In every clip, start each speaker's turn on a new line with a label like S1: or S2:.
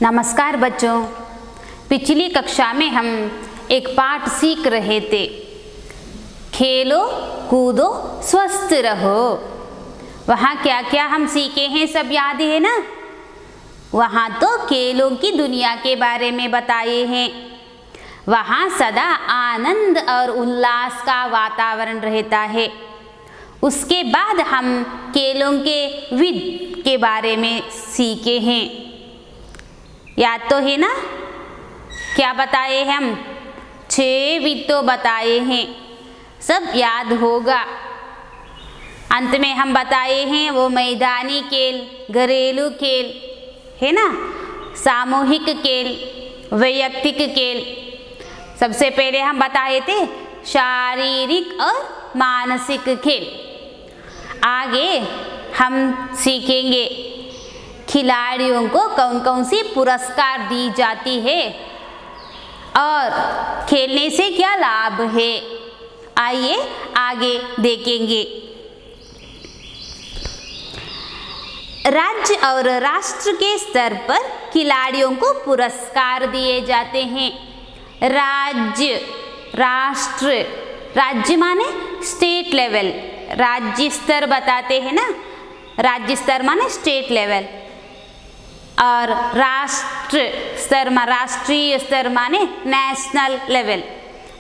S1: नमस्कार बच्चों, पिछली कक्षा में हम एक पाठ सीख रहे थे, खेलो कूदो स्वस्थ रहो। वहाँ क्या क्या हम सीखे हैं सब याद है ना? वहाँ तो खेलों की दुनिया के बारे में बताए हैं। वहाँ सदा आनंद और उल्लास का वातावरण रहता है। उसके बाद हम खेलों के विध के बारे में सीखे हैं। याद तो है ना? क्या बताए हम? 6 विध तो बताए हैं, सब याद होगा। अंत में हम बताए हैं वो मैदानी खेल, घरेलू खेल है ना, सामूहिक खेल, वैयक्तिक खेल। सबसे पहले हम बताए थे शारीरिक और मानसिक खेल। आगे हम सीखेंगे खिलाड़ियों को कौन कौन सी पुरस्कार दी जाती है और खेलने से क्या लाभ है। आइए आगे देखेंगे। राज्य और राष्ट्र के स्तर पर खिलाड़ियों को पुरस्कार दिए जाते हैं। राज्य, राष्ट्र, राज्य माने स्टेट लेवल, राज्य स्तर बताते हैं ना, राज्य स्तर माने स्टेट लेवल, और राष्ट्र स्तर में राष्ट्रीय स्तर माने नेशनल लेवल।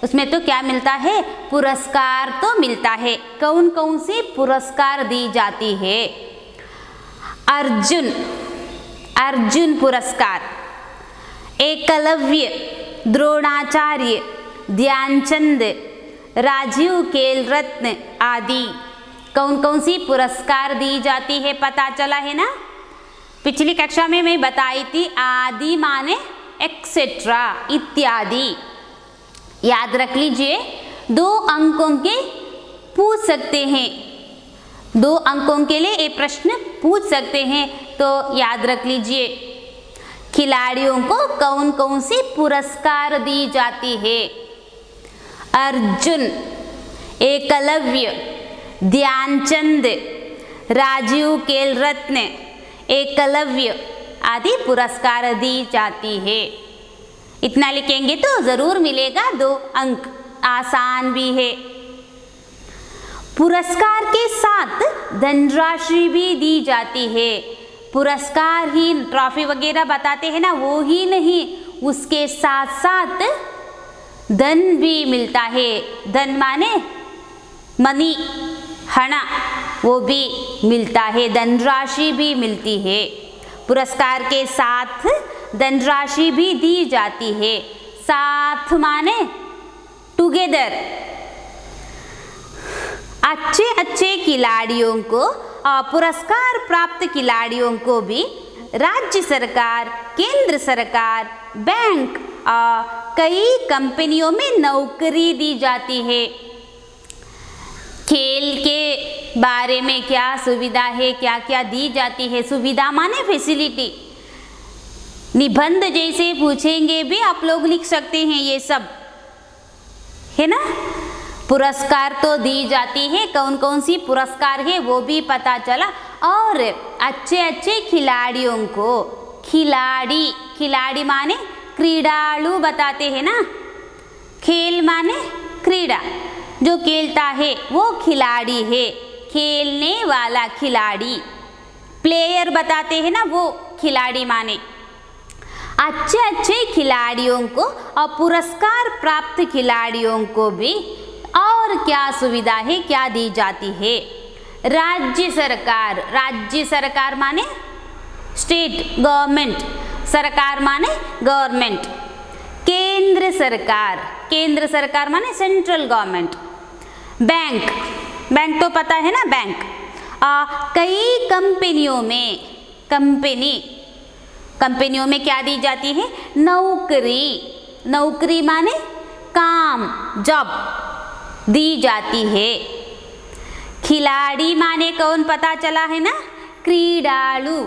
S1: उसमें तो क्या मिलता है? पुरस्कार तो मिलता है। कौन कौन सी पुरस्कार दी जाती है? अर्जुन, अर्जुन पुरस्कार, एकलव्य, द्रोणाचार्य, ध्यानचंद, राजीव खेल रत्न आदि कौन कौन सी पुरस्कार दी जाती है पता चला है ना? पिछली कक्षा में मैं बताई थी आदि माने एक्सेट्रा, इत्यादि। याद रख लीजिए, 2 अंकों के पूछ सकते हैं, 2 अंकों के लिए ये प्रश्न पूछ सकते हैं, तो याद रख लीजिए। खिलाड़ियों को कौन कौन सी पुरस्कार दी जाती है? अर्जुन, एकलव्य, ध्यानचंद, राजीव खेल रत्न, एकलव्य आदि पुरस्कार दी जाती है। इतना लिखेंगे तो जरूर मिलेगा 2 अंक, आसान भी है। पुरस्कार के साथ धनराशि भी दी जाती है। पुरस्कार ही ट्रॉफी वगैरह बताते हैं ना, वो ही नहीं, उसके साथ साथ धन भी मिलता है। धन माने मनी, हना, वो भी मिलता है, धनराशि भी मिलती है। पुरस्कार के साथ धनराशि भी दी जाती है। साथ माने टुगेदर। अच्छे अच्छे खिलाड़ियों को और पुरस्कार प्राप्त खिलाड़ियों को भी राज्य सरकार, केंद्र सरकार, बैंक और कई कंपनियों में नौकरी दी जाती है। खेल के बारे में क्या सुविधा है, क्या क्या दी जाती है? सुविधा माने फैसिलिटी। निबंध जैसे पूछेंगे भी आप लोग लिख सकते हैं, ये सब है ना। पुरस्कार तो दी जाती है, कौन कौन सी पुरस्कार है वो भी पता चला। और अच्छे अच्छे खिलाड़ियों को, खिलाड़ी, खिलाड़ी माने क्रीड़ालु बताते हैं ना, खेल माने क्रीड़ा, जो खेलता है वो खिलाड़ी है, खेलने वाला खिलाड़ी। प्लेयर बताते हैं ना, वो खिलाड़ी माने। अच्छे अच्छे खिलाड़ियों को और पुरस्कार प्राप्त खिलाड़ियों को भी और क्या सुविधा है, क्या दी जाती है? राज्य सरकार, राज्य सरकार माने स्टेट गवर्नमेंट, सरकार माने गवर्नमेंट। केंद्र सरकार, केंद्र सरकार माने सेंट्रल गवर्नमेंट। बैंक, बैंक तो पता है ना, बैंक। कई कंपनियों में, कंपनियों में क्या दी जाती है? नौकरी, नौकरी माने काम, जॉब दी जाती है। खिलाड़ी माने कौन पता चला है ना? क्रीड़ालु।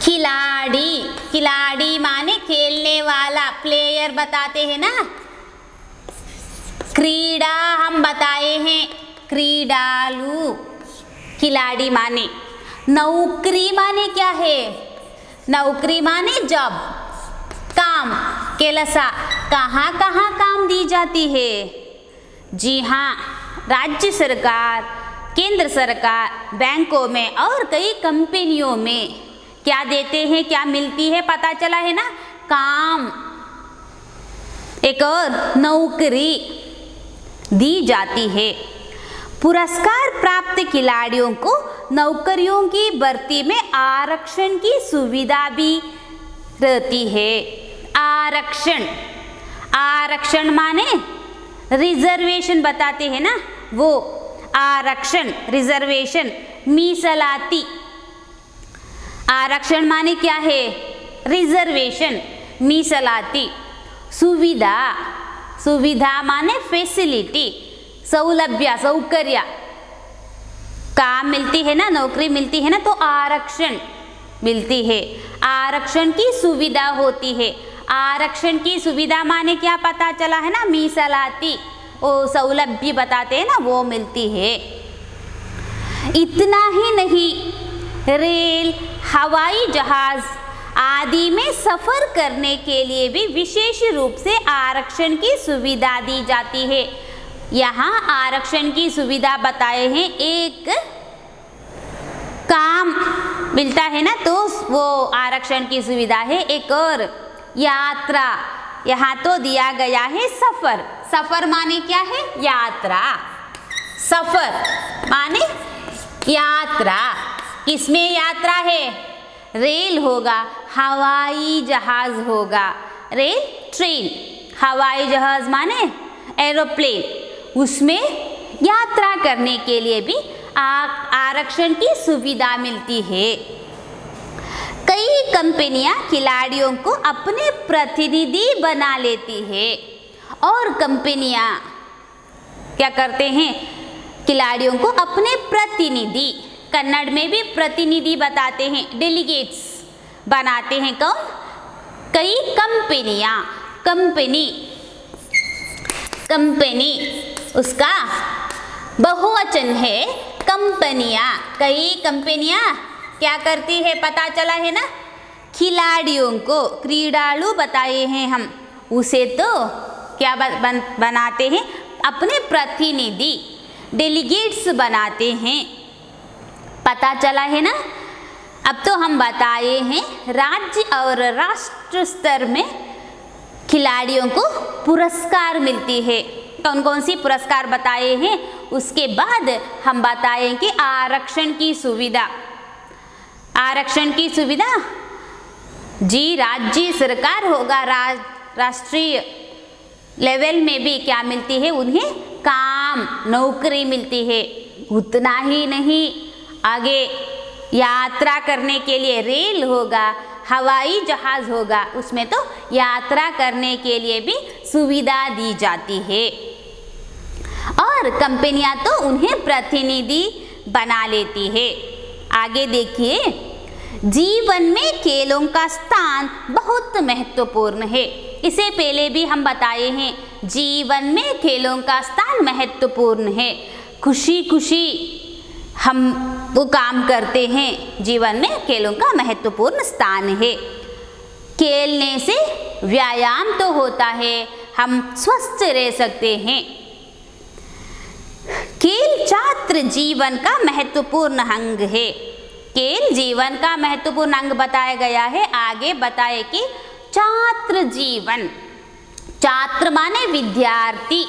S1: खिलाड़ी, खिलाड़ी माने खेलने वाला, प्लेयर बताते हैं ना, क्रीड़ा हम बताए हैं, क्रीडालु खिलाड़ी माने। नौकरी माने क्या है? नौकरी माने जॉब, काम, केलसा। कहाँ कहाँ काम दी जाती है? जी हाँ, राज्य सरकार, केंद्र सरकार, बैंकों में और कई कंपनियों में क्या देते हैं, क्या मिलती है, पता चला है ना, काम। एक और नौकरी दी जाती है। पुरस्कार प्राप्त खिलाड़ियों को नौकरियों की भर्ती में आरक्षण की सुविधा भी रहती है। आरक्षण, आरक्षण माने रिजर्वेशन बताते हैं ना, वो आरक्षण, रिजर्वेशन, मीसलाती। आरक्षण माने क्या है? रिजर्वेशन, मीसलाती। सुविधा, सुविधा माने फैसिलिटी, सौलभ्य, सौकर्य। काम मिलती है ना, नौकरी मिलती है ना, तो आरक्षण मिलती है। आरक्षण की सुविधा होती है। आरक्षण की सुविधा माने क्या पता चला है ना, मीसलाती, वो सौलभ्य बताते हैं ना, वो मिलती है। इतना ही नहीं, रेल, हवाई जहाज आदि में सफर करने के लिए भी विशेष रूप से आरक्षण की सुविधा दी जाती है। यहाँ आरक्षण की सुविधा बताए हैं। एक काम मिलता है ना, तो वो आरक्षण की सुविधा है। एक और यात्रा, यहाँ तो दिया गया है सफर। सफर माने क्या है? यात्रा। सफर माने यात्रा। किसमें यात्रा है? रेल होगा, हवाई जहाज होगा। रेल, ट्रेन, हवाई जहाज माने एरोप्लेन, उसमें यात्रा करने के लिए भी आरक्षण की सुविधा मिलती है। कई कंपनियां खिलाड़ियों को अपने प्रतिनिधि बना लेती है, और कंपनियां क्या करते हैं? खिलाड़ियों को अपने प्रतिनिधि, कन्नड़ में भी प्रतिनिधि बताते हैं, डेलीगेट्स बनाते हैं। कौन? कई कंपनियां, कंपनी, कंपनी उसका बहुवचन है कंपनियां। कई कंपनियां क्या करती है पता चला है ना, खिलाड़ियों को, क्रीडालु बताए हैं हम, उसे तो क्या बनाते हैं? अपने प्रतिनिधि, डेलीगेट्स बनाते हैं। पता चला है ना। अब तो हम बताए हैं राज्य और राष्ट्र स्तर में खिलाड़ियों को पुरस्कार मिलती है। कौन कौन सी पुरस्कार बताए हैं, उसके बाद हम बताएं कि आरक्षण की सुविधा। आरक्षण की सुविधा जी राज्य सरकार होगा, राष्ट्रीय लेवल में भी क्या मिलती है उन्हें? काम, नौकरी मिलती है। उतना ही नहीं, आगे यात्रा करने के लिए रेल होगा, हवाई जहाज होगा, उसमें तो यात्रा करने के लिए भी सुविधा दी जाती है। और कंपनियां तो उन्हें प्रतिनिधि बना लेती है। आगे देखिए, जीवन में खेलों का स्थान बहुत महत्वपूर्ण है। इसे पहले भी हम बताए हैं, जीवन में खेलों का स्थान महत्वपूर्ण है। खुशी खुशी हम वो काम करते हैं, जीवन में खेलों का महत्वपूर्ण स्थान है। खेलने से व्यायाम तो होता है, हम स्वस्थ रह सकते हैं। खेल छात्र जीवन का महत्वपूर्ण अंग है। खेल जीवन का महत्वपूर्ण अंग बताया गया है। आगे बताए कि छात्र जीवन, छात्र माने विद्यार्थी,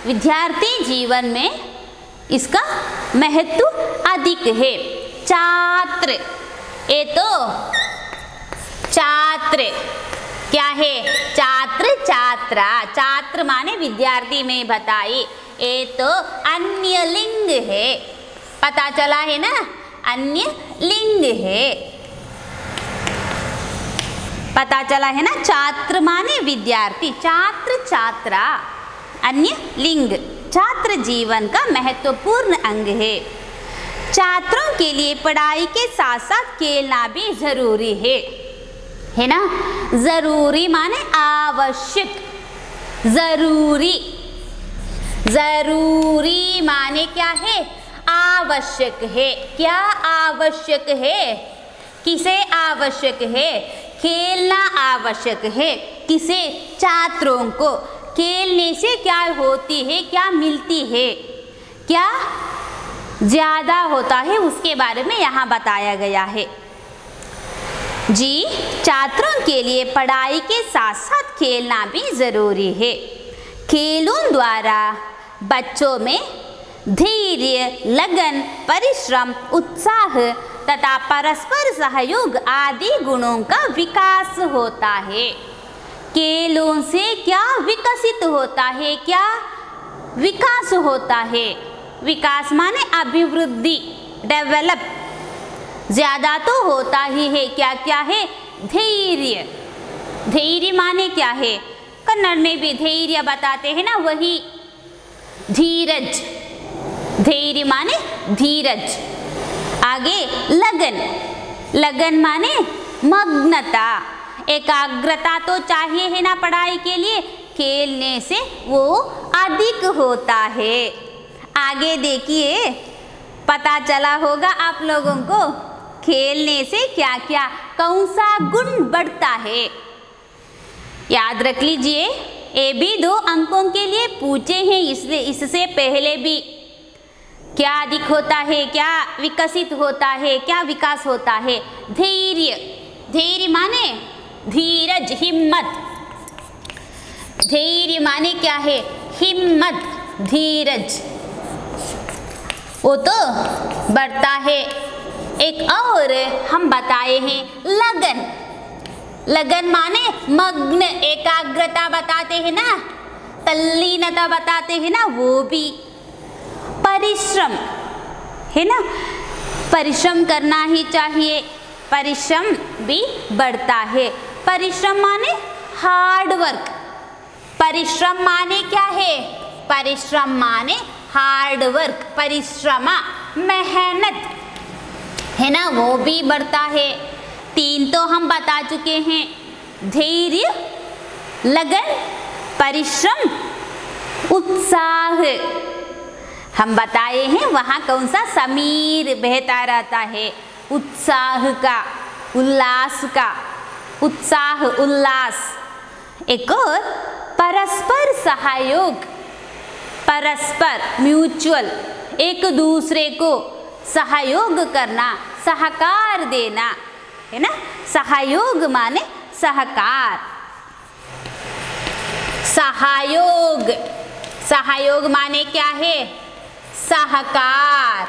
S1: विद्यार्थी जीवन में इसका महत्व अधिक है। छात्र, ये तो छात्र क्या है? छात्र, छात्रा। छात्र माने विद्यार्थी में बताई, ये तो अन्य लिंग है। पता चला है ना, अन्य लिंग है। पता चला है ना, छात्र माने विद्यार्थी, छात्र, छात्रा, अन्य लिंग। छात्र जीवन का महत्वपूर्ण अंग है। छात्रों के लिए पढ़ाई के साथ साथ खेलना भी जरूरी है ना। जरूरी माने आवश्यक, जरूरी। जरूरी माने क्या है? आवश्यक है। क्या आवश्यक है? किसे आवश्यक है? खेलना आवश्यक है। किसे? छात्रों को। खेलने से क्या होती है, क्या मिलती है, क्या ज्यादा होता है, उसके बारे में यहाँ बताया गया है। जी, छात्रों के लिए पढ़ाई के साथ साथ खेलना भी जरूरी है। खेलों द्वारा बच्चों में धैर्य, लगन, परिश्रम, उत्साह तथा परस्पर सहयोग आदि गुणों का विकास होता है। खेलों से क्या विकसित होता है, क्या विकास होता है? विकास माने अभिवृद्धि, डेवलप। ज्यादा तो होता ही है। क्या क्या है? धैर्य। धैर्य माने क्या है? कन्नड़ में भी धैर्य बताते हैं ना, वही धीरज। धैर्य माने धीरज। आगे लगन। लगन माने मग्नता, एकाग्रता तो चाहिए है ना पढ़ाई के लिए। खेलने से वो अधिक होता है। आगे देखिए, पता चला होगा आप लोगों को खेलने से क्या क्या, कौन सा गुण बढ़ता है। याद रख लीजिए, ये भी 2 अंकों के लिए पूछे हैं, इसलिए इससे पहले भी क्या अधिक होता है, क्या विकसित होता है, क्या विकास होता है। धैर्य। धैर्य माने धीरज, हिम्मत। धैर्य माने क्या है? हिम्मत, धीरज, वो तो बढ़ता है। एक और हम बताए हैं लगन। लगन माने मग्न, एकाग्रता बताते हैं ना, तल्लीनता बताते हैं ना, वो भी। परिश्रम है ना, परिश्रम करना ही चाहिए, परिश्रम भी बढ़ता है। परिश्रम माने हार्ड वर्क। परिश्रम माने क्या है? परिश्रम माने हार्ड वर्क, परिश्रमा, मेहनत है ना, वो भी बढ़ता है। 3 तो हम बता चुके हैं, धैर्य, लगन, परिश्रम, उत्साह हम बताए हैं। वहाँ कौन सा समीर बहता रहता है? उत्साह का, उल्लास का, उत्साह, उल्लास। एक और परस्पर सहयोग। परस्पर, म्यूचुअल, एक दूसरे को सहयोग करना, सहकार देना है ना। सहयोग माने सहकार। सहयोग। सहयोग माने क्या है? सहकार।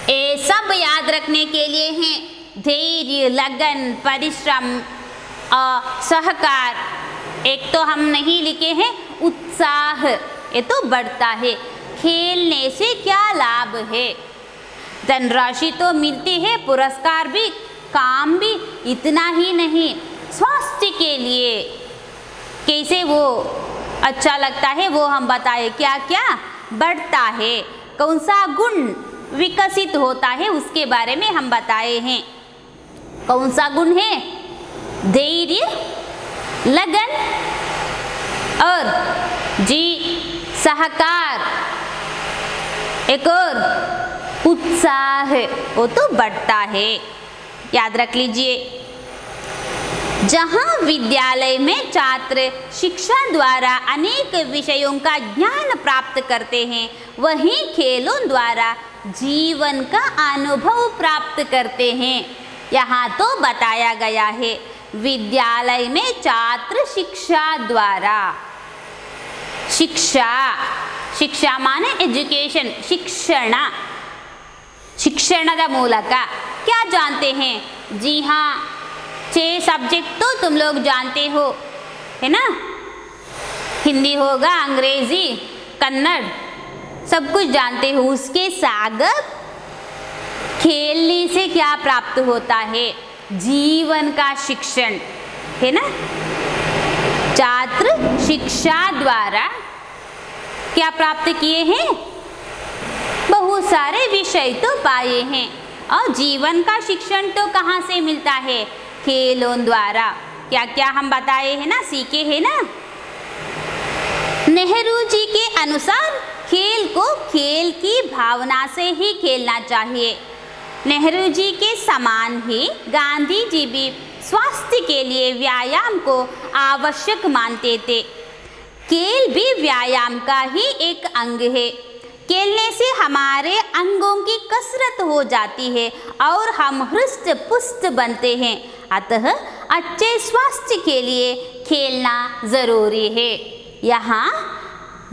S1: ये सब याद रखने के लिए हैं। धैर्य, लगन, परिश्रम और सहकार। एक तो हम नहीं लिखे हैं, उत्साह, ये तो बढ़ता है। खेलने से क्या लाभ है? धनराशि तो मिलती है, पुरस्कार भी, काम भी। इतना ही नहीं, स्वास्थ्य के लिए कैसे वो अच्छा लगता है वो हम बताए। क्या क्या बढ़ता है, कौन सा गुण विकसित होता है, उसके बारे में हम बताए हैं। कौन सा गुण है? धैर्य, लगन और जी सहकार। एक और उत्साह, वो तो बढ़ता है। याद रख लीजिए, जहाँ विद्यालय में छात्र शिक्षा द्वारा अनेक विषयों का ज्ञान प्राप्त करते हैं, वहीं खेलों द्वारा जीवन का अनुभव प्राप्त करते हैं। यहाँ तो बताया गया है, विद्यालय में छात्र शिक्षा द्वारा, शिक्षा, शिक्षा माने एजुकेशन, शिक्षण, शिक्षणದ ಮೂಲಕ क्या जानते हैं? जी हाँ, 6 सब्जेक्ट तो तुम लोग जानते हो है ना। हिंदी होगा, अंग्रेजी, कन्नड़, सब कुछ जानते हो। उसके साथ खेलने से क्या प्राप्त होता है? जीवन का शिक्षण है ना। छात्र शिक्षा द्वारा क्या प्राप्त किए हैं? बहुत सारे विषय तो पाए हैं। और जीवन का शिक्षण तो कहाँ से मिलता है? खेलों द्वारा। क्या क्या हम बताए हैं ना, सीखे हैं ना। नेहरू जी के अनुसार खेल को खेल की भावना से ही खेलना चाहिए। नेहरू जी के समान ही गांधी जी भी स्वास्थ्य के लिए व्यायाम को आवश्यक मानते थे। खेल भी व्यायाम का ही एक अंग है। खेलने से हमारे अंगों की कसरत हो जाती है और हम हृष्ट पुष्ट बनते हैं। अतः अच्छे स्वास्थ्य के लिए खेलना जरूरी है। यहाँ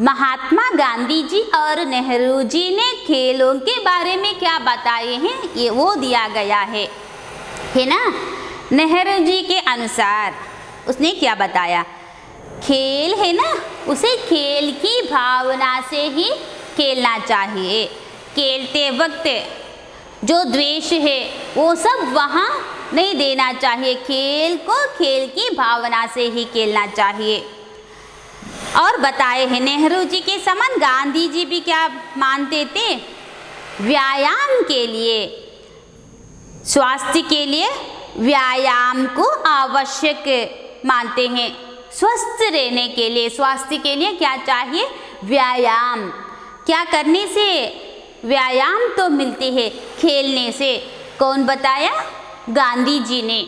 S1: महात्मा गांधी जी और नेहरू जी ने खेलों के बारे में क्या बताए हैं ये वो दिया गया है ना। नेहरू जी के अनुसार उसने क्या बताया, खेल है ना, उसे खेल की भावना से ही खेलना चाहिए। खेलते वक्त जो द्वेष है वो सब वहाँ नहीं देना चाहिए। खेल को खेल की भावना से ही खेलना चाहिए। और बताए हैं नेहरू जी के समान गांधी जी भी क्या मानते थे, व्यायाम के लिए, स्वास्थ्य के लिए व्यायाम को आवश्यक मानते हैं। स्वस्थ रहने के लिए, स्वास्थ्य के लिए क्या चाहिए, व्यायाम। क्या करने से व्यायाम तो मिलती है, खेलने से। कौन बताया, गांधी जी ने।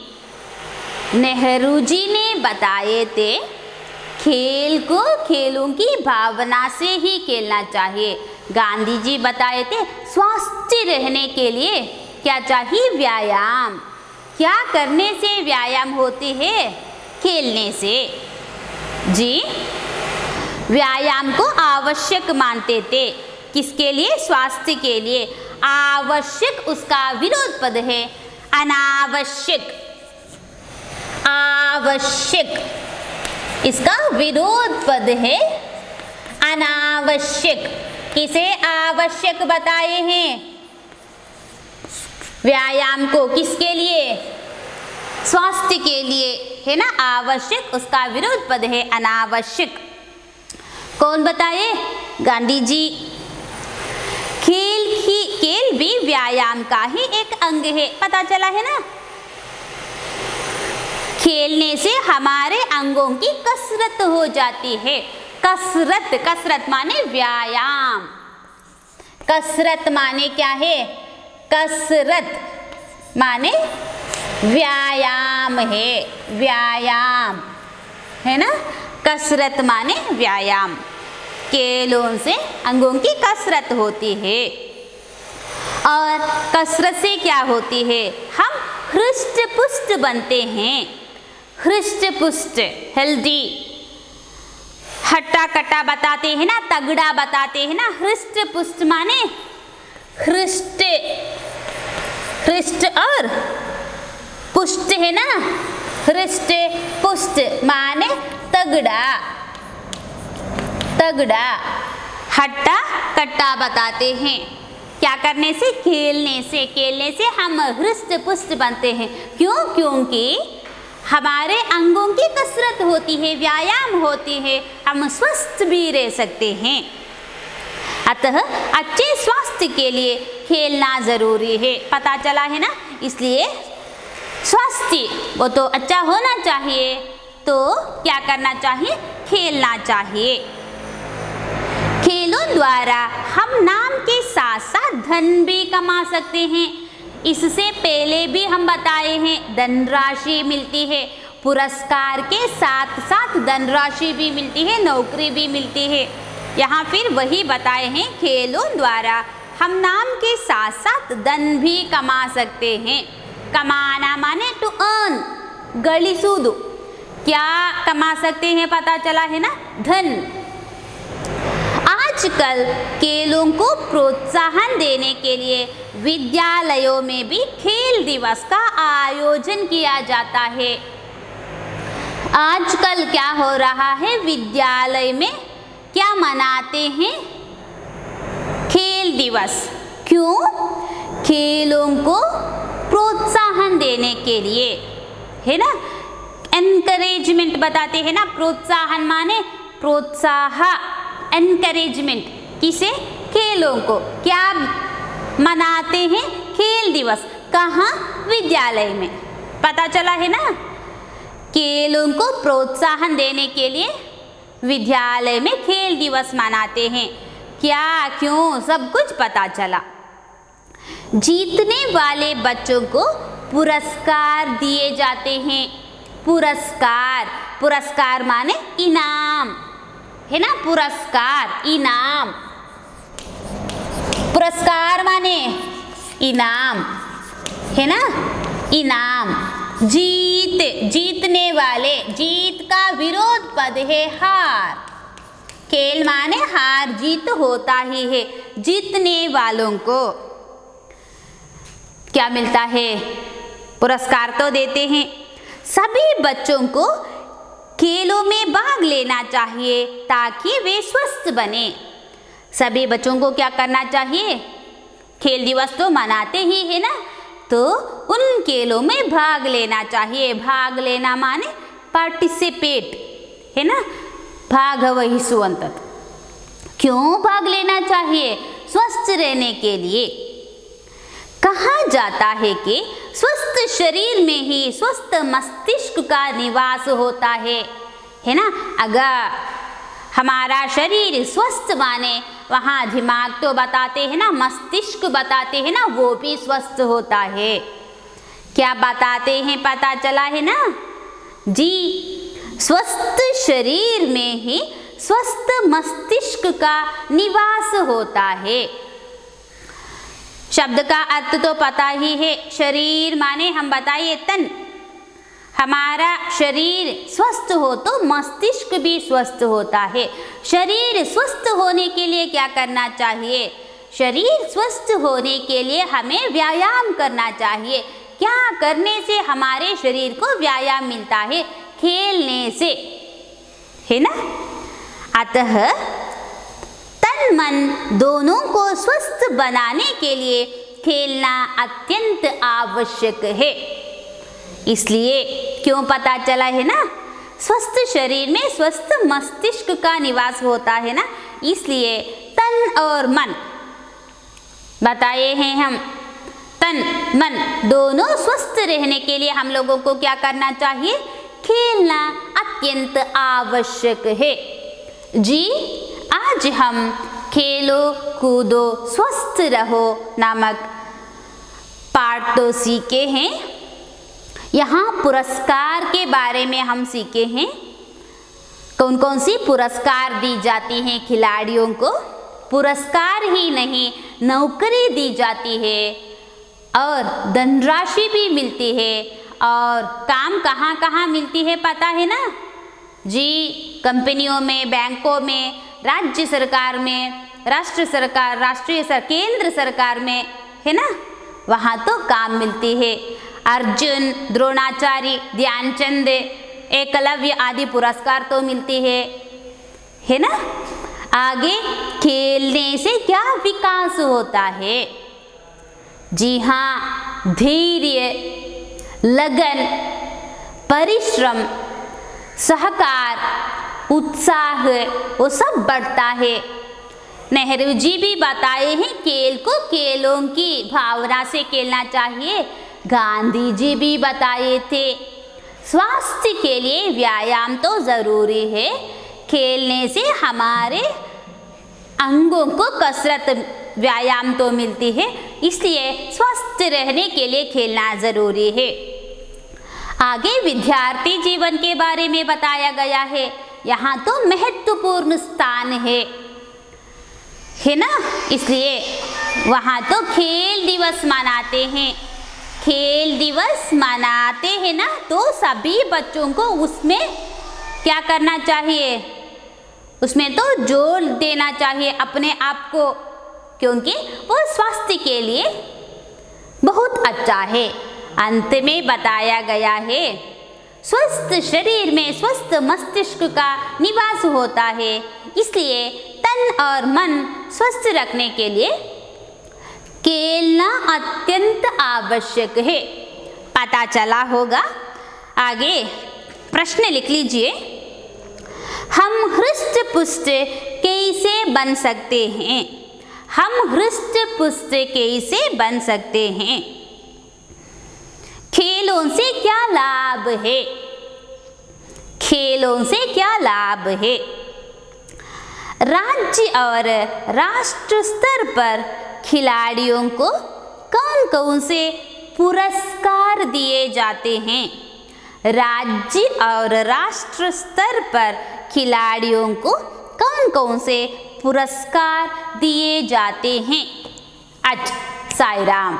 S1: नेहरू जी ने बताए थे खेल को खेलों की भावना से ही खेलना चाहिए। गांधी जी बताए थे स्वस्थ रहने के लिए क्या चाहिए, व्यायाम। क्या करने से व्यायाम होती है, खेलने से। जी, व्यायाम को आवश्यक मानते थे। किसके लिए, स्वास्थ्य के लिए। आवश्यक उसका विरोध पद है अनावश्यक। आवश्यक इसका विरोध पद है अनावश्यक। किसे आवश्यक बताए हैं, व्यायाम को। किसके लिए, स्वास्थ्य के लिए, है ना। आवश्यक उसका विरोध पद है अनावश्यक। कौन बताए, गांधी जी। खेल भी व्यायाम का ही एक अंग है, पता चला है ना। खेलने से हमारे अंगों की कसरत हो जाती है। कसरत, कसरत माने व्यायाम। कसरत माने क्या है, कसरत माने व्यायाम है, व्यायाम है ना। कसरत माने व्यायाम। खेलों से अंगों की कसरत होती है। और कसरत से क्या होती है, हम हृष्ट पुष्ट बनते हैं। हृष्ट पुष्ट, हेल्दी। हट्टा कट्टा बताते हैं ना, तगड़ा बताते हैं ना। हृष्ट पुष्ट माने हृष्ट, हृष्ट और पुष्ट है ना। हृष्ट पुष्ट माने तगड़ा, तगड़ा। हट्टा कट्टा बताते हैं क्या करने से, खेलने से। खेलने से हम हृष्ट पुष्ट बनते हैं। क्यों, क्योंकि हमारे अंगों की कसरत होती है, व्यायाम होती है, हम स्वस्थ भी रह सकते हैं। अतः अच्छे स्वास्थ्य के लिए खेलना जरूरी है, पता चला है ना। इसलिए स्वास्थ्य वो तो अच्छा होना चाहिए, तो क्या करना चाहिए, खेलना चाहिए। खेलों द्वारा हम नाम के साथ साथ धन भी कमा सकते हैं। इससे पहले भी हम बताए हैं, धनराशि मिलती है। पुरस्कार के साथ साथ धनराशि भी मिलती है, नौकरी भी मिलती है। यहाँ फिर वही बताए हैं, खेलों द्वारा हम नाम के साथ साथ धन भी कमा सकते हैं। कमाना माने टू अर्न, ಗಳಿಸುವುದು। क्या कमा सकते हैं, पता चला है ना, धन। आजकल खेलों को प्रोत्साहन देने के लिए विद्यालयों में भी खेल दिवस का आयोजन किया जाता है। आजकल क्या हो रहा है, विद्यालय में क्या मनाते हैं, खेल दिवस। क्यों, खेलों को प्रोत्साहन देने के लिए, है ना। एनकरेजमेंट बताते हैं ना, प्रोत्साहन माने प्रोत्साहन, एनकरेजमेंट। किसे, खेलों को। क्या मनाते हैं, खेल दिवस। कहाँ, विद्यालय में। पता चला है ना। खेलों को प्रोत्साहन देने के लिए विद्यालय में खेल दिवस मनाते हैं। क्या, क्यों, सब कुछ पता चला। जीतने वाले बच्चों को पुरस्कार दिए जाते हैं। पुरस्कार, पुरस्कार माने इनाम, है ना, पुरस्कार, इनाम। पुरस्कार माने इनाम, है ना, इनाम। जीत, जीतने वाले, जीत का विरोध पद है हार। खेल माने हार जीत होता ही है। जीतने वालों को क्या मिलता है? पुरस्कार तो देते हैं। सभी बच्चों को खेलों में भाग लेना चाहिए ताकि वे स्वस्थ बने। सभी बच्चों को क्या करना चाहिए? खेल दिवस तो मनाते ही है ना, तो उन खेलों में भाग लेना चाहिए। भाग लेना माने पार्टिसिपेट, है ना, भाग वही सुअंतत। क्यों भाग लेना चाहिए? स्वस्थ रहने के लिए। कहा जाता है कि स्वस्थ शरीर में ही स्वस्थ मस्तिष्क का निवास होता है ना। अगर हमारा शरीर स्वस्थ माने वहाँ दिमाग तो बताते हैं ना, मस्तिष्क बताते हैं ना, वो भी स्वस्थ होता है। क्या बताते हैं पता चला है ना जी। स्वस्थ शरीर में ही स्वस्थ मस्तिष्क का निवास होता है। शब्द का अर्थ तो पता ही है। शरीर माने हम बताइए तन। हमारा शरीर स्वस्थ हो तो मस्तिष्क भी स्वस्थ होता है। शरीर स्वस्थ होने के लिए क्या करना चाहिए? शरीर स्वस्थ होने के लिए हमें व्यायाम करना चाहिए। क्या करने से हमारे शरीर को व्यायाम मिलता है? खेलने से, है ना। अतः तन मन दोनों को स्वस्थ बनाने के लिए खेलना अत्यंत आवश्यक है। इसलिए क्यों पता चला है ना, स्वस्थ शरीर में स्वस्थ मस्तिष्क का निवास होता है ना, इसलिए तन और मन बताए हैं हम। तन मन दोनों स्वस्थ रहने के लिए हम लोगों को क्या करना चाहिए? खेलना अत्यंत आवश्यक है जी। आज हम खेलो कूदो स्वस्थ रहो नामक पाठ तो सीखे हैं। यहाँ पुरस्कार के बारे में हम सीखे हैं। कौन कौन सी पुरस्कार दी जाती हैं खिलाड़ियों को? पुरस्कार ही नहीं, नौकरी दी जाती है और धनराशि भी मिलती है। और काम कहाँ कहाँ मिलती है पता है ना जी? कंपनियों में, बैंकों में, राज्य सरकार में, राष्ट्र सरकार, राष्ट्रीय सरकार, केंद्र सरकार में, है ना, वहाँ तो काम मिलती है। अर्जुन, द्रोणाचार्य, ध्यानचंद, एकलव्य आदि पुरस्कार तो मिलती है ना। आगे खेलने से क्या विकास होता है? जी हाँ, धैर्य, लगन, परिश्रम, सहकार, उत्साह, वो सब बढ़ता है। नेहरू जी भी बताए हैं खेल को खेलों की भावना से खेलना चाहिए। गांधी जी भी बताए थे। स्वास्थ्य के लिए व्यायाम तो जरूरी है। खेलने से हमारे अंगों को कसरत, व्यायाम तो मिलती है, इसलिए स्वस्थ रहने के लिए खेलना जरूरी है। आगे विद्यार्थी जीवन के बारे में बताया गया है। यहाँ तो महत्वपूर्ण स्थान है ना, इसलिए वहाँ तो खेल दिवस मनाते हैं। खेल दिवस मनाते हैं ना, तो सभी बच्चों को उसमें क्या करना चाहिए? उसमें तो जोर देना चाहिए अपने आप को, क्योंकि वो स्वास्थ्य के लिए बहुत अच्छा है। अंत में बताया गया है स्वस्थ शरीर में स्वस्थ मस्तिष्क का निवास होता है, इसलिए तन और मन स्वस्थ रखने के लिए खेलना अत्यंत आवश्यक है। पता चला होगा। आगे प्रश्न लिख लीजिए। हम हृष्ट पुष्ट कैसे बन सकते हैं? हम हृष्ट पुष्ट कैसे बन सकते हैं? खेलों से क्या लाभ है? खेलों से क्या लाभ है? राज्य और राष्ट्र स्तर पर खिलाड़ियों को कौन कौन से पुरस्कार दिए जाते हैं? राज्य और राष्ट्र स्तर पर खिलाड़ियों को कौन कौन से पुरस्कार दिए जाते हैं? अच्छा, साई राम।